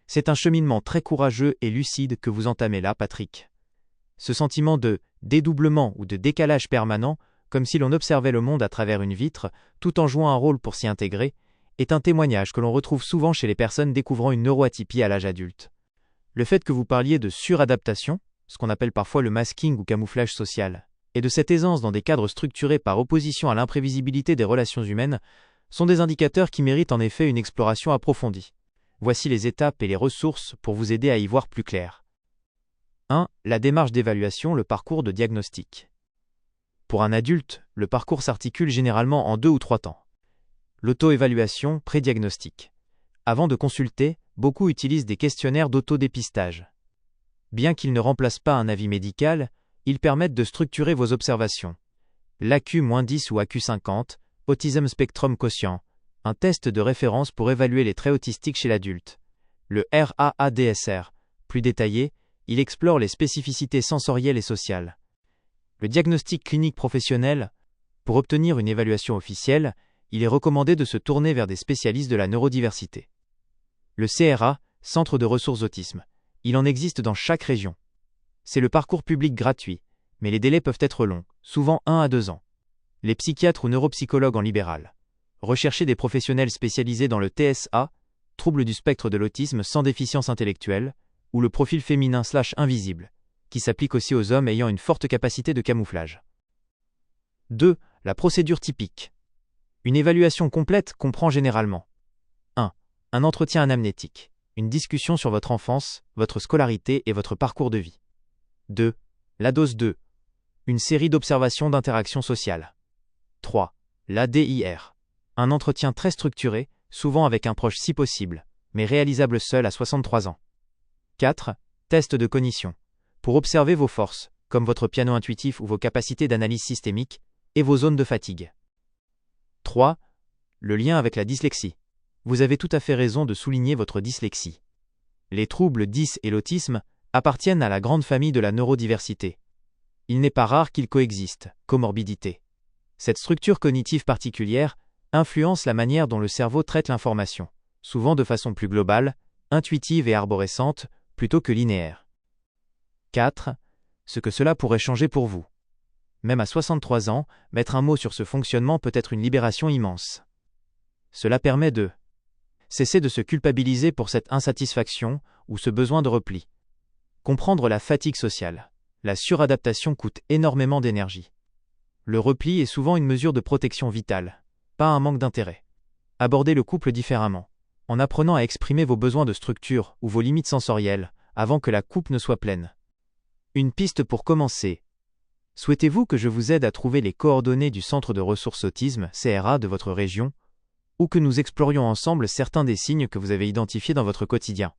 C'est un cheminement très courageux et lucide que vous entamez là, Patrick. Ce sentiment de dédoublement ou de décalage permanent, comme si l'on observait le monde à travers une vitre, tout en jouant un rôle pour s'y intégrer, est un témoignage que l'on retrouve souvent chez les personnes découvrant une neuroatypie à l'âge adulte. Le fait que vous parliez de suradaptation, ce qu'on appelle parfois le masking ou camouflage social, et de cette aisance dans des cadres structurés par opposition à l'imprévisibilité des relations humaines, sont des indicateurs qui méritent en effet une exploration approfondie. Voici les étapes et les ressources pour vous aider à y voir plus clair. 1. La démarche d'évaluation, le parcours de diagnostic. Pour un adulte, le parcours s'articule généralement en 2 ou 3 temps. L'auto-évaluation, pré-diagnostic. Avant de consulter, beaucoup utilisent des questionnaires d'autodépistage. Bien qu'ils ne remplacent pas un avis médical, ils permettent de structurer vos observations. L'AQ-10 ou AQ50, Autism Spectrum Quotient, un test de référence pour évaluer les traits autistiques chez l'adulte. Le RAADSR, plus détaillé, il explore les spécificités sensorielles et sociales. Le diagnostic clinique professionnel, pour obtenir une évaluation officielle, il est recommandé de se tourner vers des spécialistes de la neurodiversité. Le CRA, Centre de ressources autisme, il en existe dans chaque région. C'est le parcours public gratuit, mais les délais peuvent être longs, souvent 1 à 2 ans. Les psychiatres ou neuropsychologues en libéral. Recherchez des professionnels spécialisés dans le TSA, trouble du spectre de l'autisme sans déficience intellectuelle, ou le profil féminin/invisible, qui s'applique aussi aux hommes ayant une forte capacité de camouflage. 2. La procédure typique. Une évaluation complète comprend généralement 1. Un entretien anamnétique, une discussion sur votre enfance, votre scolarité et votre parcours de vie. 2. La dose 2. Une série d'observations d'interaction sociale. 3. L'ADIR. Un entretien très structuré, souvent avec un proche si possible, mais réalisable seul à 63 ans. 4. Test de cognition. Pour observer vos forces, comme votre piano intuitif ou vos capacités d'analyse systémique, et vos zones de fatigue. 3. Le lien avec la dyslexie. Vous avez tout à fait raison de souligner votre dyslexie. Les troubles dys et l'autisme appartiennent à la grande famille de la neurodiversité. Il n'est pas rare qu'ils coexistent, comorbidité. Cette structure cognitive particulière influence la manière dont le cerveau traite l'information, souvent de façon plus globale, intuitive et arborescente, plutôt que linéaire. 4. Ce que cela pourrait changer pour vous. Même à 63 ans, mettre un mot sur ce fonctionnement peut être une libération immense. Cela permet de cesser de se culpabiliser pour cette insatisfaction ou ce besoin de repli. Comprendre la fatigue sociale. La suradaptation coûte énormément d'énergie. Le repli est souvent une mesure de protection vitale, pas un manque d'intérêt. Abordez le couple différemment, en apprenant à exprimer vos besoins de structure ou vos limites sensorielles, avant que la coupe ne soit pleine. Une piste pour commencer. Souhaitez-vous que je vous aide à trouver les coordonnées du Centre de ressources autisme, CRA, de votre région, ou que nous explorions ensemble certains des signes que vous avez identifiés dans votre quotidien?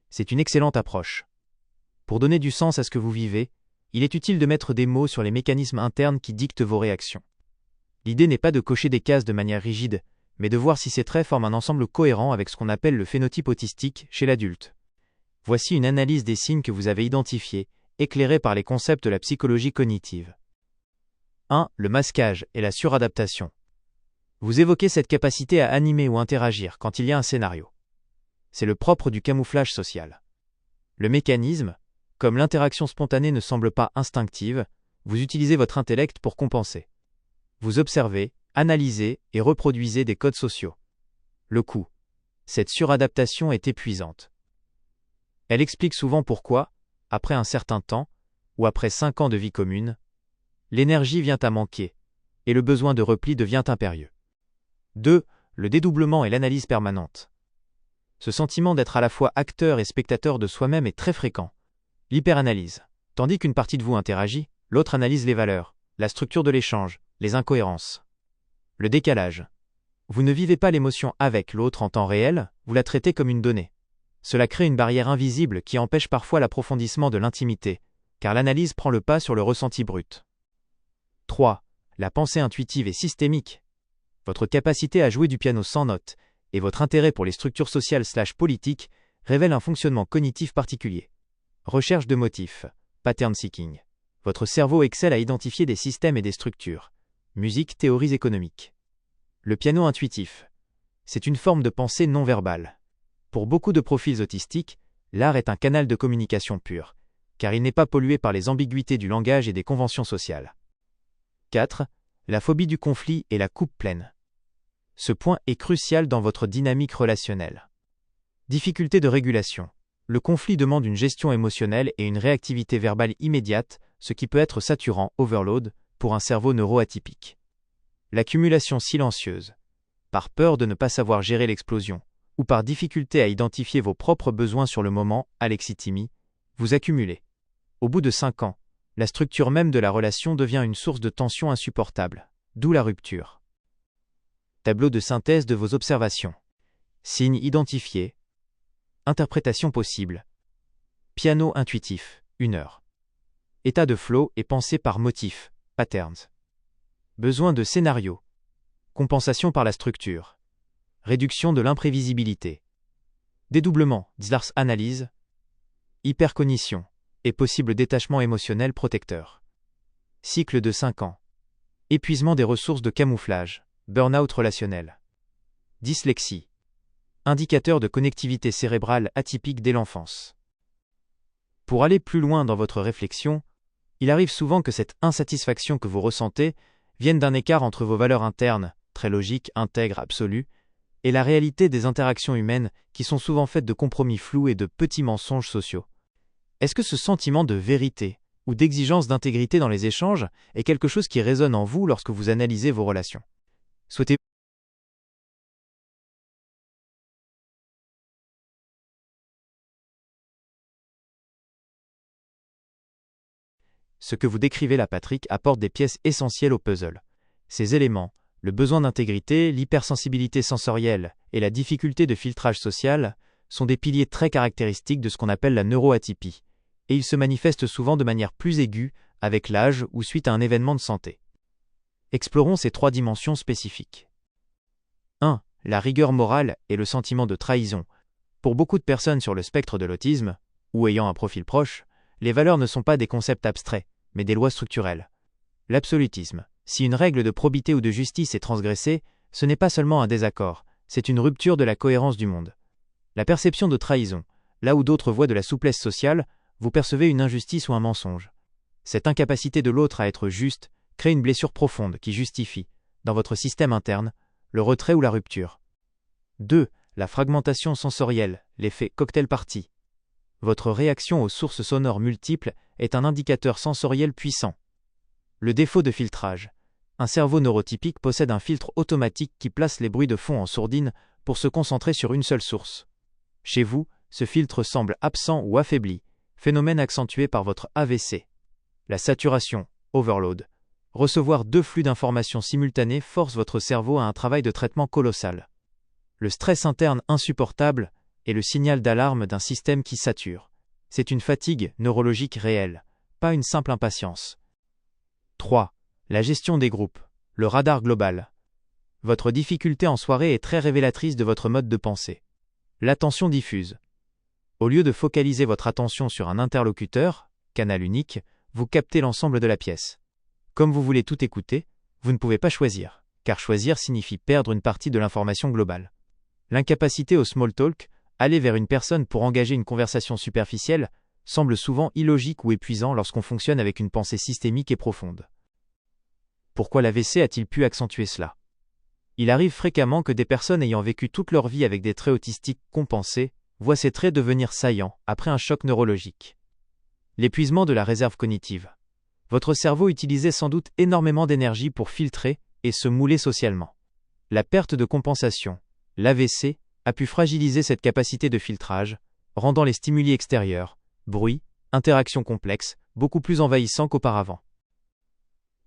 C'est une excellente approche. Pour donner du sens à ce que vous vivez, il est utile de mettre des mots sur les mécanismes internes qui dictent vos réactions. L'idée n'est pas de cocher des cases de manière rigide, mais de voir si ces traits forment un ensemble cohérent avec ce qu'on appelle le phénotype autistique chez l'adulte. Voici une analyse des signes que vous avez identifiés, éclairés par les concepts de la psychologie cognitive. 1. Le masquage et la suradaptation. Vous évoquez cette capacité à animer ou interagir quand il y a un scénario. C'est le propre du camouflage social. Le mécanisme, comme l'interaction spontanée ne semble pas instinctive, vous utilisez votre intellect pour compenser. Vous observez, analysez et reproduisez des codes sociaux. Le coût. Cette suradaptation est épuisante. Elle explique souvent pourquoi, après un certain temps, ou après 5 ans de vie commune, l'énergie vient à manquer, et le besoin de repli devient impérieux. 2. Le dédoublement et l'analyse permanente. Ce sentiment d'être à la fois acteur et spectateur de soi-même est très fréquent. L'hyperanalyse. Tandis qu'une partie de vous interagit, l'autre analyse les valeurs, la structure de l'échange, les incohérences. Le décalage. Vous ne vivez pas l'émotion avec l'autre en temps réel, vous la traitez comme une donnée. Cela crée une barrière invisible qui empêche parfois l'approfondissement de l'intimité, car l'analyse prend le pas sur le ressenti brut. 3. La pensée intuitive et systémique. Votre capacité à jouer du piano sans notes et votre intérêt pour les structures sociales/politiques révèlent un fonctionnement cognitif particulier. Recherche de motifs, pattern seeking. Votre cerveau excelle à identifier des systèmes et des structures, Musique, théories économiques. Le piano intuitif. C'est une forme de pensée non verbale. Pour beaucoup de profils autistiques, l'art est un canal de communication pur, car il n'est pas pollué par les ambiguïtés du langage et des conventions sociales. 4. La phobie du conflit et la coupe pleine. Ce point est crucial dans votre dynamique relationnelle. Difficulté de régulation. Le conflit demande une gestion émotionnelle et une réactivité verbale immédiate, ce qui peut être saturant, overload, pour un cerveau neuroatypique. L'accumulation silencieuse. Par peur de ne pas savoir gérer l'explosion, ou par difficulté à identifier vos propres besoins sur le moment, alexithymie, vous accumulez. Au bout de 5 ans, la structure même de la relation devient une source de tension insupportable, d'où la rupture. Tableau de synthèse de vos observations. Signes identifiés. Interprétation possible. Piano intuitif, 1 heure. État de flow et pensée par motif, patterns. Besoin de scénario. Compensation par la structure. Réduction de l'imprévisibilité. Dédoublement, Zlars analyse. Hypercognition et possible détachement émotionnel protecteur. Cycle de 5 ans. Épuisement des ressources de camouflage, burn-out relationnel. Dyslexie. Indicateur de connectivité cérébrale atypique dès l'enfance. Pour aller plus loin dans votre réflexion, il arrive souvent que cette insatisfaction que vous ressentez vienne d'un écart entre vos valeurs internes, très logiques, intègres, absolues, et la réalité des interactions humaines qui sont souvent faites de compromis flous et de petits mensonges sociaux. Est-ce que ce sentiment de vérité ou d'exigence d'intégrité dans les échanges est quelque chose qui résonne en vous lorsque vous analysez vos relations? Souhaitez Ce que vous décrivez là, Patrick, apporte des pièces essentielles au puzzle. Ces éléments, le besoin d'intégrité, l'hypersensibilité sensorielle et la difficulté de filtrage social, sont des piliers très caractéristiques de ce qu'on appelle la neuroatypie, et ils se manifestent souvent de manière plus aiguë avec l'âge ou suite à un événement de santé. Explorons ces 3 dimensions spécifiques. 1. La rigueur morale et le sentiment de trahison. Pour beaucoup de personnes sur le spectre de l'autisme, ou ayant un profil proche, les valeurs ne sont pas des concepts abstraits, mais des lois structurelles. L'absolutisme. Si une règle de probité ou de justice est transgressée, ce n'est pas seulement un désaccord, c'est une rupture de la cohérence du monde. La perception de trahison. Là où d'autres voient de la souplesse sociale, vous percevez une injustice ou un mensonge. Cette incapacité de l'autre à être juste crée une blessure profonde qui justifie, dans votre système interne, le retrait ou la rupture. 2. La fragmentation sensorielle, l'effet cocktail party. Votre réaction aux sources sonores multiples est un indicateur sensoriel puissant. Le défaut de filtrage. Un cerveau neurotypique possède un filtre automatique qui place les bruits de fond en sourdine pour se concentrer sur une seule source. Chez vous, ce filtre semble absent ou affaibli, phénomène accentué par votre AVC. La saturation, overload. Recevoir 2 flux d'informations simultanés force votre cerveau à un travail de traitement colossal. Le stress interne insupportable est le signal d'alarme d'un système qui sature. C'est une fatigue neurologique réelle, pas une simple impatience. 3. La gestion des groupes, le radar global. Votre difficulté en soirée est très révélatrice de votre mode de pensée. L'attention diffuse. Au lieu de focaliser votre attention sur un interlocuteur, canal unique, vous captez l'ensemble de la pièce. Comme vous voulez tout écouter, vous ne pouvez pas choisir, car choisir signifie perdre une partie de l'information globale. L'incapacité au small talk, aller vers une personne pour engager une conversation superficielle, semble souvent illogique ou épuisant lorsqu'on fonctionne avec une pensée systémique et profonde. Pourquoi l'AVC a-t-il pu accentuer cela? Il arrive fréquemment que des personnes ayant vécu toute leur vie avec des traits autistiques compensés voient ces traits devenir saillants après un choc neurologique. L'épuisement de la réserve cognitive. Votre cerveau utilisait sans doute énormément d'énergie pour filtrer et se mouler socialement. La perte de compensation, l'AVC, a pu fragiliser cette capacité de filtrage, rendant les stimuli extérieurs, bruit, interactions complexes, beaucoup plus envahissants qu'auparavant.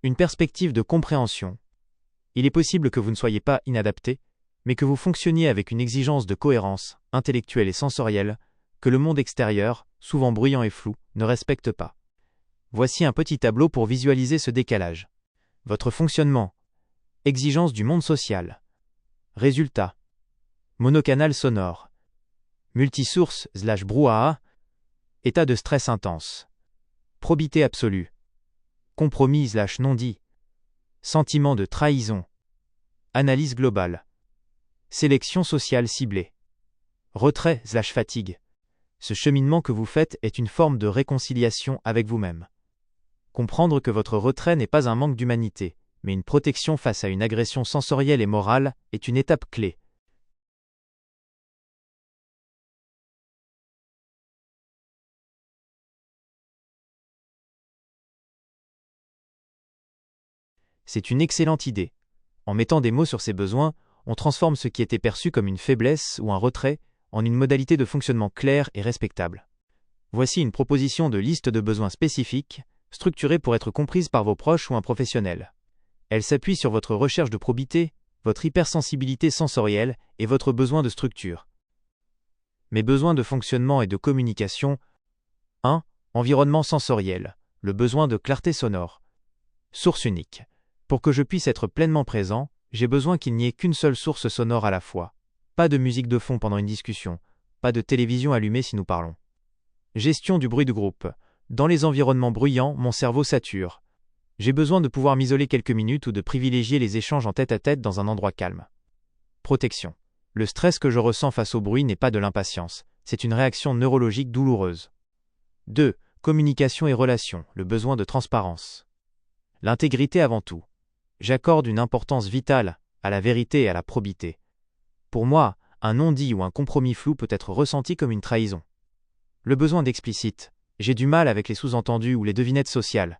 Une perspective de compréhension. Il est possible que vous ne soyez pas inadapté, mais que vous fonctionniez avec une exigence de cohérence, intellectuelle et sensorielle, que le monde extérieur, souvent bruyant et flou, ne respecte pas. Voici un petit tableau pour visualiser ce décalage. Votre fonctionnement. Exigence du monde social. Résultat. Monocanal sonore. Multisource/brouhaha. État de stress intense. Probité absolue. Compromis/non-dit. Sentiment de trahison. Analyse globale. Sélection sociale ciblée. Retrait/fatigue. Ce cheminement que vous faites est une forme de réconciliation avec vous-même. Comprendre que votre retrait n'est pas un manque d'humanité, mais une protection face à une agression sensorielle et morale, est une étape clé. C'est une excellente idée. En mettant des mots sur ses besoins, on transforme ce qui était perçu comme une faiblesse ou un retrait en une modalité de fonctionnement claire et respectable. Voici une proposition de liste de besoins spécifiques, structurée pour être comprise par vos proches ou un professionnel. Elle s'appuie sur votre recherche de probité, votre hypersensibilité sensorielle et votre besoin de structure. Mes besoins de fonctionnement et de communication. 1. Environnement sensoriel. Le besoin de clarté sonore. Source unique. Pour que je puisse être pleinement présent, j'ai besoin qu'il n'y ait qu'une seule source sonore à la fois. Pas de musique de fond pendant une discussion, pas de télévision allumée si nous parlons. Gestion du bruit de groupe. Dans les environnements bruyants, mon cerveau sature. J'ai besoin de pouvoir m'isoler quelques minutes ou de privilégier les échanges en tête-à-tête dans un endroit calme. Protection. Le stress que je ressens face au bruit n'est pas de l'impatience, c'est une réaction neurologique douloureuse. 2. Communication et relations, le besoin de transparence. L'intégrité avant tout. J'accorde une importance vitale à la vérité et à la probité. Pour moi, un non-dit ou un compromis flou peut être ressenti comme une trahison. Le besoin d'explicite. J'ai du mal avec les sous-entendus ou les devinettes sociales.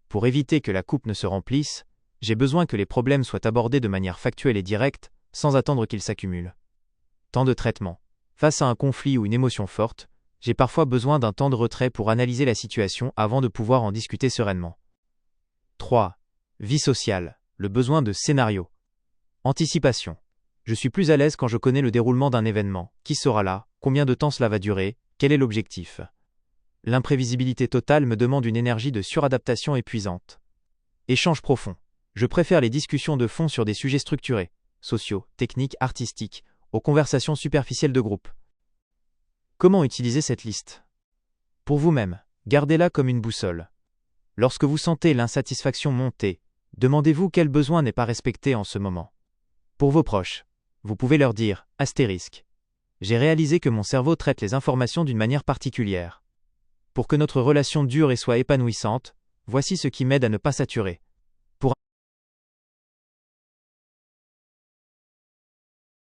Pour éviter que la coupe ne se remplisse, j'ai besoin que les problèmes soient abordés de manière factuelle et directe, sans attendre qu'ils s'accumulent. Temps de traitement. Face à un conflit ou une émotion forte, j'ai parfois besoin d'un temps de retrait pour analyser la situation avant de pouvoir en discuter sereinement. 3. Vie sociale. Le besoin de scénario. Anticipation. Je suis plus à l'aise quand je connais le déroulement d'un événement. Qui sera là? Combien de temps cela va durer? Quel est l'objectif? L'imprévisibilité totale me demande une énergie de suradaptation épuisante. Échange profond. Je préfère les discussions de fond sur des sujets structurés, sociaux, techniques, artistiques, aux conversations superficielles de groupe. Comment utiliser cette liste? Pour vous-même, gardez-la comme une boussole. Lorsque vous sentez l'insatisfaction monter, demandez-vous quel besoin n'est pas respecté en ce moment. Pour vos proches, vous pouvez leur dire *. J'ai réalisé que mon cerveau traite les informations d'une manière particulière. Pour que notre relation dure et soit épanouissante, voici ce qui m'aide à ne pas saturer.